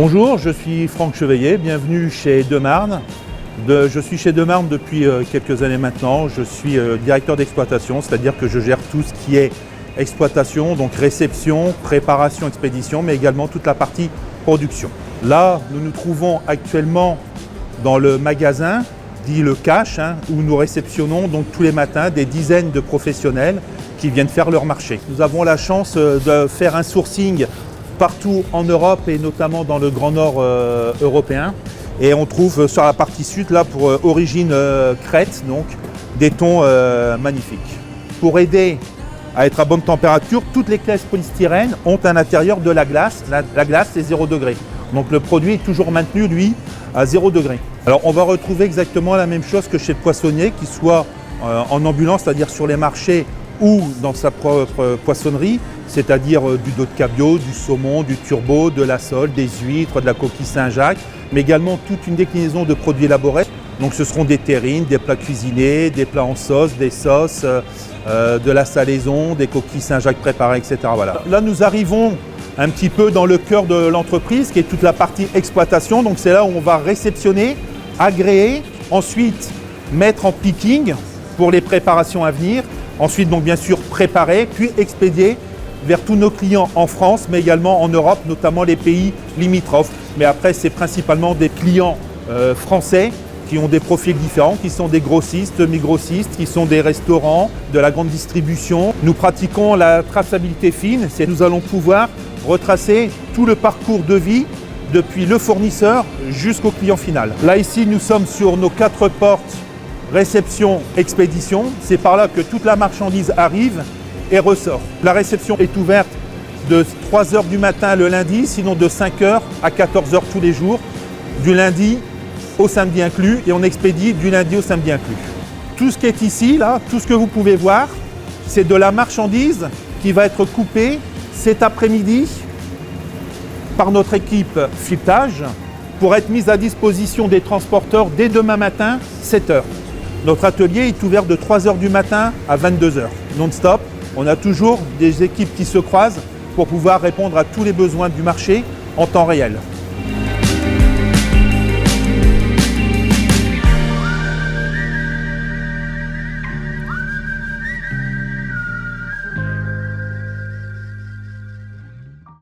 Bonjour, je suis Franck Chevalier, bienvenue chez Demarne. Je suis chez Demarne depuis quelques années maintenant. Je suis directeur d'exploitation, c'est-à-dire que je gère tout ce qui est exploitation, donc réception, préparation, expédition, mais également toute la partie production. Là, nous nous trouvons actuellement dans le magasin, dit le cache, où nous réceptionnons donc tous les matins des dizaines de professionnels qui viennent faire leur marché. Nous avons la chance de faire un sourcing partout en Europe et notamment dans le Grand Nord européen. Et on trouve sur la partie sud, là pour origine crête, donc des tons magnifiques. Pour aider à être à bonne température, toutes les caisses polystyrène ont à l'intérieur de la glace. La glace, c'est 0 degré. Donc le produit est toujours maintenu, lui, à 0 degré. Alors on va retrouver exactement la même chose que chez le poissonnier, qu'il soit en ambulance, c'est-à-dire sur les marchés ou dans sa propre poissonnerie, c'est-à-dire du dos de cabillaud, du saumon, du turbo, de la sole, des huîtres, de la coquille Saint-Jacques, mais également toute une déclinaison de produits élaborés. Donc ce seront des terrines, des plats cuisinés, des plats en sauce, des sauces, de la salaison, des coquilles Saint-Jacques préparées, etc. Voilà. Là nous arrivons un petit peu dans le cœur de l'entreprise, qui est toute la partie exploitation. Donc c'est là où on va réceptionner, agréer, ensuite mettre en picking pour les préparations à venir. Ensuite, donc bien sûr, préparer, puis expédier vers tous nos clients en France, mais également en Europe, notamment les pays limitrophes. Mais après, c'est principalement des clients français qui ont des profils différents, qui sont des grossistes, mi-grossistes, qui sont des restaurants, de la grande distribution. Nous pratiquons la traçabilité fine, c'est nous allons pouvoir retracer tout le parcours de vie depuis le fournisseur jusqu'au client final. Là, ici, nous sommes sur nos 4 portes réception, expédition, c'est par là que toute la marchandise arrive et ressort. La réception est ouverte de 3 h du matin le lundi, sinon de 5 h à 14 h tous les jours, du lundi au samedi inclus, et on expédie du lundi au samedi inclus. Tout ce qui est ici, là, tout ce que vous pouvez voir, c'est de la marchandise qui va être coupée cet après-midi par notre équipe filetage pour être mise à disposition des transporteurs dès demain matin, 7 h. Notre atelier est ouvert de 3 h du matin à 22 h, non-stop. On a toujours des équipes qui se croisent pour pouvoir répondre à tous les besoins du marché en temps réel.